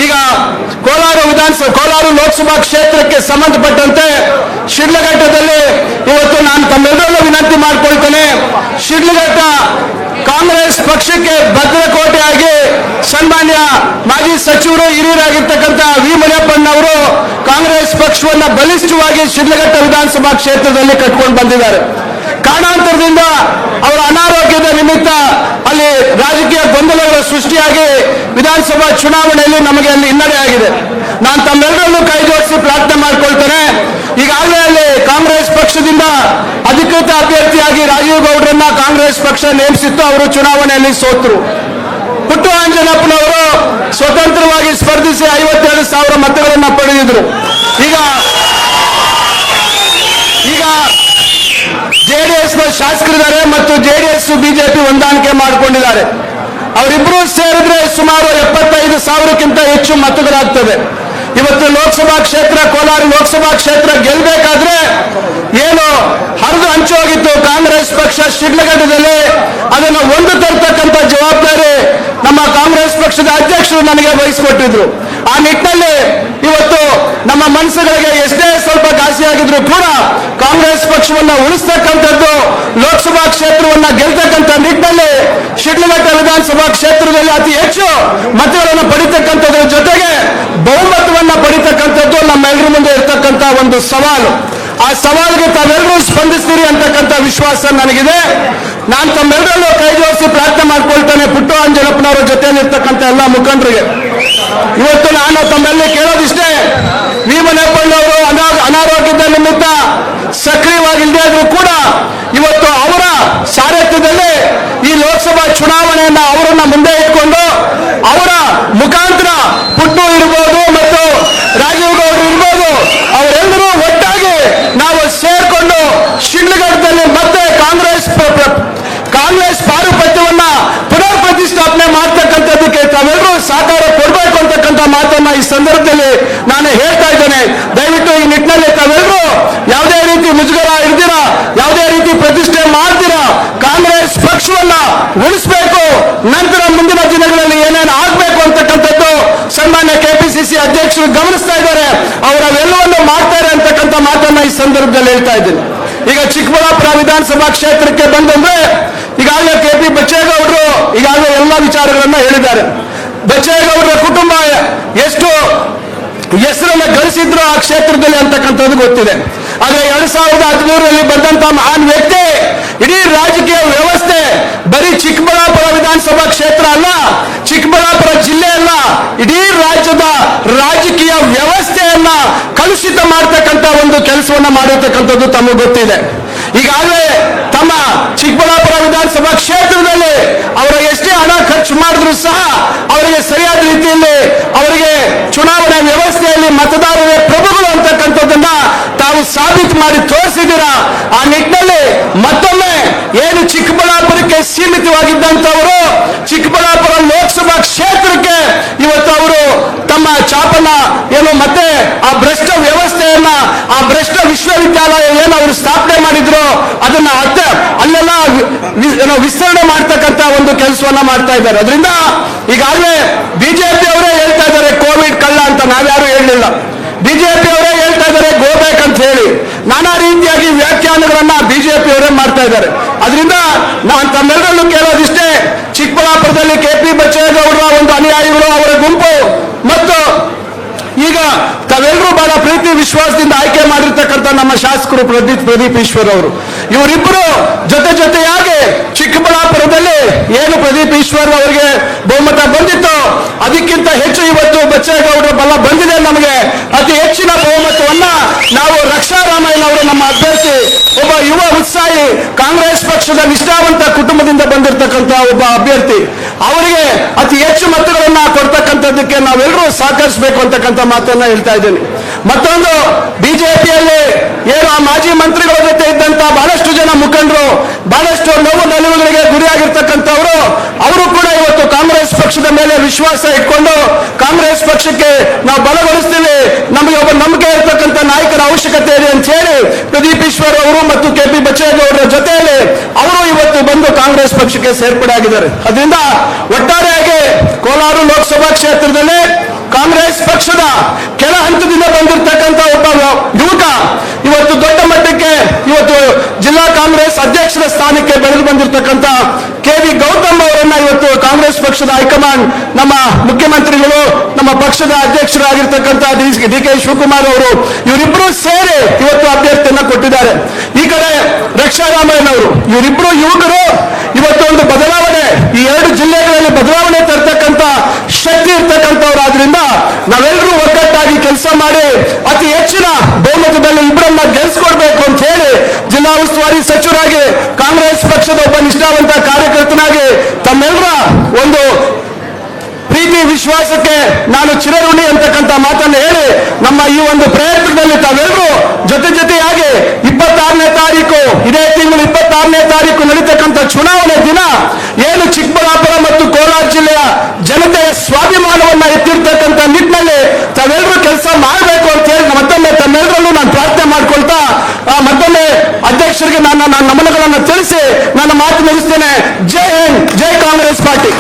ಈಗ ಕೋಲಾರ ಲೋಕಸಭಾ ಕ್ಷೇತ್ರಕ್ಕೆ ಸಂಬಂಧಪಟ್ಟಂತೆ ಶಿಡ್ಲಘಟ್ಟದಲ್ಲಿ ಇವತ್ತು ನಾನು ತಮ್ಮೆಲ್ಲರಲ್ಲೂ ವಿನಂತಿ ಮಾಡಿಕೊಳ್ತೇನೆ. ಶಿಡ್ಲಘಟ್ಟ ಕಾಂಗ್ರೆಸ್ ಪಕ್ಷಕ್ಕೆ ಭದ್ರಕೋಟೆಯಾಗಿ ಸನ್ಮಾನ್ಯ ಮಾಜಿ ಸಚಿವರು ಹಿರಿಯರಾಗಿರ್ತಕ್ಕಂಥ ವಿ ಮುನಿಯಪ್ಪನವರು ಕಾಂಗ್ರೆಸ್ ಪಕ್ಷವನ್ನು ಬಲಿಷ್ಠವಾಗಿ ಶಿಡ್ಲಘಟ್ಟ ವಿಧಾನಸಭಾ ಕ್ಷೇತ್ರದಲ್ಲಿ ಕಟ್ಕೊಂಡು ಬಂದಿದ್ದಾರೆ. ಕಾರಣಾಂತರದಿಂದ ಅವರ ಅನಾರೋಗ್ಯದ ನಿಮಿತ್ತ ಅಲ್ಲಿ ರಾಜಕೀಯ ಗೊಂದಲಗಳ ಸೃಷ್ಟಿಯಾಗಿ ವಿಧಾನಸಭಾ ಚುನಾವಣೆಯಲ್ಲಿ ನಮಗೆ ಅಲ್ಲಿ ಹಿನ್ನಡೆ ಆಗಿದೆ. ನಾನು ತಮ್ಮೆಲ್ಲರಲ್ಲೂ ಕೈ ಜೋಡಿಸಿ ಪ್ರಾರ್ಥನೆ ಮಾಡಿಕೊಳ್ತೇನೆ. ಈಗಾಗಲೇ ಅಲ್ಲಿ ಕಾಂಗ್ರೆಸ್ ಪಕ್ಷದಿಂದ ಅಧಿಕೃತ ಅಭ್ಯರ್ಥಿಯಾಗಿ ರಾಜೀವ್ ಗೌಡ್ರನ್ನ ಕಾಂಗ್ರೆಸ್ ಪಕ್ಷ ನೇಮಿಸಿತ್ತು. ಅವರು ಚುನಾವಣೆಯಲ್ಲಿ ಸೋತರು. ಪುಟ್ಟು ಆಂಜನಪ್ಪನವರು ಸ್ವತಂತ್ರವಾಗಿ ಸ್ಪರ್ಧಿಸಿ 52,000 ಮತಗಳನ್ನು ಪಡೆದಿದ್ರು. ಈಗ ಜೆಡಿಎಸ್ ನ ಶಾಸಕರಿದ್ದಾರೆ ಮತ್ತು ಜೆಡಿಎಸ್ ಬಿಜೆಪಿ ಹೊಂದಾಣಿಕೆ ಮಾಡಿಕೊಂಡಿದ್ದಾರೆ. ಅವರಿಬ್ಬರು ಸೇರಿದ್ರೆ ಸುಮಾರು 75,000ಕ್ಕಿಂತ ಹೆಚ್ಚು ಮತಗಳಾಗ್ತದೆ. ಇವತ್ತು ಲೋಕಸಭಾ ಕ್ಷೇತ್ರ ಕೋಲಾರ ಲೋಕಸಭಾ ಕ್ಷೇತ್ರ ಗೆಲ್ಲಬೇಕಾದ್ರೆ ಏನು ಹರಿದು ಹಂಚೋಗಿತ್ತು ಕಾಂಗ್ರೆಸ್ ಪಕ್ಷ ಶಿಡ್ಲಘಟ್ಟದಲ್ಲಿ, ಅದನ್ನು ಒಂದು ತರ್ತಕ್ಕಂಥ ಜವಾಬ್ದಾರಿ ನಮ್ಮ ಕಾಂಗ್ರೆಸ್ ಪಕ್ಷದ ಅಧ್ಯಕ್ಷರು ನನಗೆ ವಹಿಸಿಕೊಟ್ಟಿದ್ರು. ಆ ನಿಟ್ಟಿನಲ್ಲಿ ಇವತ್ತು ನಮ್ಮ ಮನಸ್ಸುಗಳಿಗೆ ಎಷ್ಟೇ ಸ್ವಲ್ಪ ಘಾಸಿಯಾಗಿದ್ರು ಕೂಡ ಕಾಂಗ್ರೆಸ್ ಪಕ್ಷವನ್ನು ಉಳಿಸ್ತಕ್ಕಂಥದ್ದು, ಲೋಕಸಭಾ ಕ್ಷೇತ್ರವನ್ನ ಗೆಲ್ತಕ್ಕಂಥ ನಿಟ್ಟಿನಲ್ಲಿ ಶಿಡ್ಲಘಟ್ಟ ವಿಧಾನಸಭಾ ಕ್ಷೇತ್ರದಲ್ಲಿ ಅತಿ ಹೆಚ್ಚು ಮತಗಳನ್ನು ಪಡಿತಕ್ಕಂಥದ್ರ ಜೊತೆಗೆ ಬಹುಮತವನ್ನ ಪಡಿತಕ್ಕಂಥದ್ದು ನಮ್ಮೆಲ್ಲರ ಮುಂದೆ ಇರತಕ್ಕಂಥ ಒಂದು ಸವಾಲು. ಆ ಸವಾಲಿಗೆ ತಾವೆಲ್ಲರೂ ಸ್ಪಂದಿಸ್ತೀರಿ ಅಂತಕ್ಕಂಥ ವಿಶ್ವಾಸ ನನಗಿದೆ. ನಾನು ತಮ್ಮೆಲ್ಲರಲ್ಲೂ ಕೈ ಜೋಡಿಸಿ ಪ್ರಾರ್ಥನೆ ಮಾಡ್ಕೊಳ್ತೇನೆ. ಪುಟ್ಟು ಆಂಜನಪ್ಪನವರ ಜೊತೆಯಲ್ಲಿರ್ತಕ್ಕಂಥ ಎಲ್ಲ ಮುಖಂಡರಿಗೆ ಇವತ್ತು ನಾನು ತಮ್ಮೆಲ್ಲ ಕೇಳೋದಿಷ್ಟೇ, ವಿ ಮುನಿಯಪ್ಪನವರು ಅನಾರೋಗ್ಯದ ನಿಮಿತ್ತ ಸಕ್ರಿಯವಾಗಿಲ್ಲದೆ ಆದ್ರೂ ಕೂಡ ಇವತ್ತು ಅವರ ಸಾರಥ್ಯದಲ್ಲಿ ಈ ಲೋಕಸಭಾ ಚುನಾವಣೆಯನ್ನ ಅವರನ್ನ ಮುಂದೆ ಇಟ್ಕೊಂಡು ಅವರ ಮುಖಾಂತರ ಪುಟ್ಟು ಇರ್ಬೋದು ಮತ್ತು ರಾಜೀವ್ ಗೌಡ್ರು ಇರ್ಬೋದು, ಅವರೆಲ್ಲರೂ ಒಟ್ಟಾಗಿ ನಾವು ಸೇರ್ಕೊಂಡು ಶಿಡ್ಲಘಟ್ಟದಲ್ಲಿ ಮತ್ತೆ ಕಾಂಗ್ರೆಸ್ ಪಾರುಪತ್ಯವನ್ನ ಪುನರ್ ಪ್ರತಿಷ್ಠಾಪನೆ ಮಾಡ್ತಕ್ಕಂಥದ್ದಕ್ಕೆ ತಾವೆಲ್ಲರೂ ಸಹಕಾರ ಕೊಡಬೇಕು ಅಂತಕ್ಕಂಥ ಮಾತನ್ನ ಈ ಸಂದರ್ಭದಲ್ಲಿ ನಾನು ಹೇಳ್ತಾ ಇದ್ದೇನೆ. ದಯವಿಟ್ಟು ಈ ನಿಟ್ಟಿನಲ್ಲಿ ತಾವೆಲ್ಲರೂ ಯಾವುದೇ ರೀತಿ ಮುಜುಗರ ಇರ್ದಿರಾ, ಯಾವುದೇ ರೀತಿ ಪ್ರತಿಷ್ಠೆ ಮಾಡ್ದಿರಾ ಕಾಂಗ್ರೆಸ್ ಪಕ್ಷವನ್ನ ಉಳಿಸಬೇಕು. ನಂತರ ಮುಂದಿನ ದಿನಗಳಲ್ಲಿ ಏನೇನು ಆಗ್ಬೇಕು ಅಂತಕ್ಕಂಥದ್ದು ಸನ್ಮಾನ್ಯ ಕೆಪಿಸಿಸಿ ಅಧ್ಯಕ್ಷರು ಗಮನಿಸ್ತಾ ಇದ್ದಾರೆ. ಅವರೆಲ್ಲವನ್ನು ಮಾಡ್ತಾರೆ ಅಂತಕ್ಕಂಥ ಮಾತನ್ನ ಈ ಸಂದರ್ಭದಲ್ಲಿ ಹೇಳ್ತಾ ಇದ್ದೀನಿ. ಈಗ ಚಿಕ್ಕಬಳ್ಳಾಪುರ ವಿಧಾನಸಭಾ ಕ್ಷೇತ್ರಕ್ಕೆ ಬಂದಂದ್ರೆ ಈಗಾಗಲೇ KP ಬಚ್ಚೇಗೌಡರು ಈಗಾಗಲೇ ಎಲ್ಲ ವಿಚಾರಗಳನ್ನ ಹೇಳಿದ್ದಾರೆ. ಬಚ್ಚೇಗೌಡರ ಕುಟುಂಬ ಎಷ್ಟು ಹೆಸರನ್ನ ಗಳಿಸಿದ್ರು ಆ ಕ್ಷೇತ್ರದಲ್ಲಿ ಅಂತಕ್ಕಂಥದ್ದು ಗೊತ್ತಿದೆ. ಆದ್ರೆ 2013ರಲ್ಲಿ ಬಂದಂತ ಮಹಾನ್ ವ್ಯಕ್ತಿ ಇಡೀ ರಾಜಕೀಯ ವ್ಯವಸ್ಥೆ ಬರೀ ಚಿಕ್ಕಬಳ್ಳಾಪುರ ವಿಧಾನಸಭಾ ಕ್ಷೇತ್ರ ಅಲ್ಲ, ಚಿಕ್ಕಬಳ್ಳಾಪುರ ಜಿಲ್ಲೆ ಅಲ್ಲ, ಇಡೀ ರಾಜ್ಯದ ರಾಜಕೀಯ ವ್ಯವಸ್ಥೆಯನ್ನ ಕಲುಷಿತ ಮಾಡತಕ್ಕಂಥ ಒಂದು ಕೆಲಸವನ್ನ ಮಾಡಿರ್ತಕ್ಕಂಥದ್ದು ತಮಗೆ ಗೊತ್ತಿದೆ. ಈಗಾಗಲೇ ತಮ್ಮ ಚಿಕ್ಕಬಳ್ಳಾಪುರ ವಿಧಾನಸಭಾ ಕ್ಷೇತ್ರದಲ್ಲಿ ಅವರ ಎಷ್ಟೇ ಹಣ ಖರ್ಚು ಮಾಡಿದ್ರು ಸಹ ಅವರಿಗೆ ಸರಿಯಾದ ರೀತಿಯಲ್ಲಿ ಅವರಿಗೆ ಚುನಾವಣಾ ವ್ಯವಸ್ಥೆಯಲ್ಲಿ ಮತದಾರರೇ ಪ್ರಭುಗಳು ಅಂತಕ್ಕಂಥದ್ದನ್ನ ತಾವು ಸಾಬೀತು ಮಾಡಿ ತೋರಿಸಿದ್ದೀರಾ. ಆ ನಿಟ್ಟಿನಲ್ಲಿ ಮತ್ತೊಮ್ಮೆ ಏನು ಚಿಕ್ಕಬಳ್ಳಾಪುರಕ್ಕೆ ಸೀಮಿತವಾಗಿದ್ದಂಥವರು ಚಿಕ್ಕಬಳ್ಳಾಪುರ ಲೋಕಸಭಾ ಕ್ಷೇತ್ರಕ್ಕೆ ಇವತ್ತು ಅವರು ತಮ್ಮ ಚಾಪನ್ನ ಏನು ಮತ್ತೆ ಆ ಭ್ರಷ್ಟ ವ್ಯವಸ್ಥೆಯನ್ನ ಆ ಭ್ರಷ್ಟ ವಿಶ್ವವಿದ್ಯಾಲಯ ಏನು ಅವರು ಸ್ಥಾಪನೆ ಮಾಡಿದ್ರು ಅದನ್ನ ಅಲ್ಲೆಲ್ಲ ವಿಸ್ತರಣೆ ಮಾಡ್ತಕ್ಕಂಥ ಒಂದು ಕೆಲಸವನ್ನ ಮಾಡ್ತಾ ಇದ್ದಾರೆ. ಅದರಿಂದ ಈಗಾಗಲೇ ಬಿಜೆಪಿ ಅವರೇ ಹೇಳ್ತಾ ಇದ್ದಾರೆ ಕೋವಿಡ್ ಕಳ್ಳ ಅಂತ, ನಾವ್ಯಾರು ಹೇಳಲಿಲ್ಲ. ಬಿಜೆಪಿ ಅವರೇ ಹೇಳ್ತಾ ಇದ್ದಾರೆ ಗೋಬೇಕಂತ ಹೇಳಿ ನಾನಾ ರೀತಿಯಾಗಿ ವ್ಯಾಖ್ಯಾನಗಳನ್ನ ಬಿಜೆಪಿ ಅವರೇ ಮಾಡ್ತಾ ಇದ್ದಾರೆ. ಅದರಿಂದ ನಾನು ತಮ್ಮೆಲ್ಲರಲ್ಲೂ ಕೇಳೋದಿಷ್ಟೇ, ಚಿಕ್ಕಬಳ್ಳಾಪುರದಲ್ಲಿ KP ಬಚ್ಚೇಗೌಡರ ಒಂದು ಅನುಯಾಯಿಗಳು ಅವರ ಗುಂಪು ಮತ್ತು ಈಗ ತಾವೆಲ್ಲರೂ ಬಹಳ ಪ್ರೀತಿ ವಿಶ್ವಾಸದಿಂದ ಆಯ್ಕೆ ಮಾಡಿರ್ತಕ್ಕಂಥ ನಮ್ಮ ಶಾಸಕರು ಪ್ರದೀಪ್ ಈಶ್ವರ್ ಅವರು, ಇವರಿಬ್ಬರು ಜೊತೆಯಾಗಿ ಚಿಕ್ಕಬಳ್ಳಾಪುರದಲ್ಲಿ ಏನು ಪ್ರದೀಪ್ ಈಶ್ವರ್ ಅವರಿಗೆ ಬಹುಮತ ಬಂದಿತ್ತು ಅದಕ್ಕಿಂತ ಹೆಚ್ಚು ಇವತ್ತು ಬಚ್ಚೇಗೌಡರ ಬಲ ಬಂದಿದೆ. ನಮಗೆ ಅತಿ ಹೆಚ್ಚಿನ ಬಹುಮತವನ್ನ ನಾವು ರಕ್ಷಾರಾಮಯ್ಯ ಅವರು ನಮ್ಮ ಅಭ್ಯರ್ಥಿ, ಒಬ್ಬ ಯುವ ಉತ್ಸಾಹಿ ಕಾಂಗ್ರೆಸ್ ಪಕ್ಷದ ನಿಷ್ಠಾವಂತ ಕುಟುಂಬದಿಂದ ಬಂದಿರತಕ್ಕಂಥ ಒಬ್ಬ ಅಭ್ಯರ್ಥಿ, ಅವರಿಗೆ ಅತಿ ಹೆಚ್ಚು ಮತಗಳನ್ನ ಕೊಡ್ತಕ್ಕಂಥದ್ದಕ್ಕೆ ನಾವೆಲ್ಲರೂ ಸಹಕರಿಸಬೇಕು ಅಂತಕ್ಕಂಥ ಮಾತನ್ನ ಹೇಳ್ತಾ ಇದ್ದೀನಿ. ಮತ್ತೊಂದು ಬಿಜೆಪಿಯಲ್ಲಿ ಏನು ಮಾಜಿ ಮಂತ್ರಿಗಳ ಜೊತೆ ಇದ್ದಂತ ಬಹಳಷ್ಟು ಜನ ಮುಖಂಡರು ಬಹಳಷ್ಟು ನೋವು ನಲಿವುಗಳಿಗೆ ಗುರಿಯಾಗಿರ್ತಕ್ಕಂಥವರು, ಅವರು ಕೂಡ ಇವತ್ತು ಕಾಂಗ್ರೆಸ್ ಪಕ್ಷದ ಮೇಲೆ ವಿಶ್ವಾಸ ಇಟ್ಕೊಂಡು ಕಾಂಗ್ರೆಸ್ ಪಕ್ಷಕ್ಕೆ ನಾವು ಬಲಗೊಳಿಸ್ತೀವಿ, ನಮಗೆ ಒಬ್ಬ ನಂಬಿಕೆ ಇರತಕ್ಕಂಥ ನಾಯಕರ ಅವಶ್ಯಕತೆ ಇದೆ ಅಂತ ಹೇಳಿ ಪ್ರದೀಪ್ ಈಶ್ವರ್ ಅವರು ಮತ್ತು KP ಬಚ್ಚೇಗೌಡರ ಜೊತೆಯಲ್ಲಿ ಅವರು ಇವತ್ತು ಬಂದು ಕಾಂಗ್ರೆಸ್ ಪಕ್ಷಕ್ಕೆ ಸೇರ್ಪಡೆ ಆಗಿದ್ದಾರೆ. ಅದರಿಂದ ಒಟ್ಟಾರೆಯಾಗಿ ಕೋಲಾರ ಲೋಕಸಭಾ ಕ್ಷೇತ್ರದಲ್ಲಿ ಕಾಂಗ್ರೆಸ್ ಪಕ್ಷದ ಕೆಳ ಹಂತದಿಂದ ಬಂದಿರತಕ್ಕಂಥ ಒಬ್ಬ ಯುವಕ ಇವತ್ತು ದೊಡ್ಡ ಮಟ್ಟಕ್ಕೆ ಇವತ್ತು ಜಿಲ್ಲಾ ಕಾಂಗ್ರೆಸ್ ಅಧ್ಯಕ್ಷರ ಸ್ಥಾನಕ್ಕೆ ಬೆಳೆದು ಬಂದಿರತಕ್ಕಂಥ KV ಗೌತಮ್ ಅವರನ್ನ ಇವತ್ತು ಕಾಂಗ್ರೆಸ್ ಪಕ್ಷದ ಹೈಕಮಾಂಡ್ ನಮ್ಮ ಮುಖ್ಯಮಂತ್ರಿಗಳು ನಮ್ಮ ಪಕ್ಷದ ಅಧ್ಯಕ್ಷರಾಗಿರ್ತಕ್ಕಂಥ DK ಶಿವಕುಮಾರ್ ಅವರು ಇವರಿಬ್ಬರು ಸೇರಿ ಇವತ್ತು ಅಭ್ಯರ್ಥಿಯನ್ನ ಕೊಟ್ಟಿದ್ದಾರೆ. ಈ ಕಡೆ ರಕ್ಷಾರಾಮಯ್ಯ ಅವರು ಇವರಿಬ್ಬರು ಯುವಕರು ಇವತ್ತು ಒಂದು ಬದಲಾವಣೆ ಈ ಎರಡು ಜಿಲ್ಲೆಗಳಲ್ಲಿ ಬದಲಾವಣೆ ತರ್ತಕ್ಕಂಥ ಶಕ್ತಿ ಇರ್ತಕ್ಕಂಥವ್ರಾದ್ರಿಂದ ನಾವೆಲ್ಲರೂ ಒಗ್ಗಟ್ಟಾಗಿ ಕೆಲಸ ಮಾಡಿ ಅತಿ ಹೆಚ್ಚಿನ ಬಹುಮತದಲ್ಲಿ ಇಬ್ಬರನ್ನ ಗೆಲ್ಸ್ಕೊಡ್ಬೇಕು ಅಂತ ಹೇಳಿ ಜಿಲ್ಲಾ ಉಸ್ತುವಾರಿ ಸಚಿವರಾಗಿ ಕಾಂಗ್ರೆಸ್ ಪಕ್ಷದ ಒಬ್ಬ ನಿಷ್ಠಾವಂತ ಕಾರ್ಯಕರ್ತನಾಗಿ ತಮ್ಮೆಲ್ಲರ ಒಂದು ಪ್ರೀತಿ ವಿಶ್ವಾಸಕ್ಕೆ ನಾನು ಚಿರಋಣಿ ಅಂತಕ್ಕಂಥ ಮಾತನ್ನು ಹೇಳಿ ನಮ್ಮ ಈ ಒಂದು ಪ್ರಯತ್ನದಲ್ಲಿ ತಾವೆಲ್ಲರೂ ಜೊತೆಯಾಗಿ 26ನೇ ತಾರೀಕು ಇದೇ ತಿಂಗಳು 26ನೇ ತಾರೀಕು ನಡೀತಕ್ಕಂಥ ಚುನಾವಣೆ ದಿನ ಏನು ಚಿಕ್ಕಬಳ್ಳಾಪುರ ಮತ್ತು ಕೋಲಾರ ಜಿಲ್ಲೆಯ ಜನತೆಯ ಸ್ವಾಭಿಮಾನವನ್ನ ಎತ್ತಿರ್ತಕ್ಕಂಥ ನಿಟ್ಟಿನಲ್ಲಿ ತಾವೆಲ್ಲರೂ ಕೆಲಸ ಮಾಡಬೇಕು ಅಂತ ಹೇಳಿ ಮತ್ತೊಮ್ಮೆ ತಮ್ಮೆಲ್ಲರಲ್ಲೂ ನಾನು ಪ್ರಾರ್ಥನೆ ಮಾಡ್ಕೊಳ್ತಾ ಮತ್ತೊಮ್ಮೆ ಅಧ್ಯಕ್ಷರಿಗೆ ನನ್ನ ನಮನಗಳನ್ನು ತಿಳಿಸಿ ನನ್ನ ಮಾತು ಮುಗಿಸ್ತೇನೆ. ಜೈ ಹಿಂದ್, ಜೈ ಕಾಂಗ್ರೆಸ್ ಪಾರ್ಟಿ.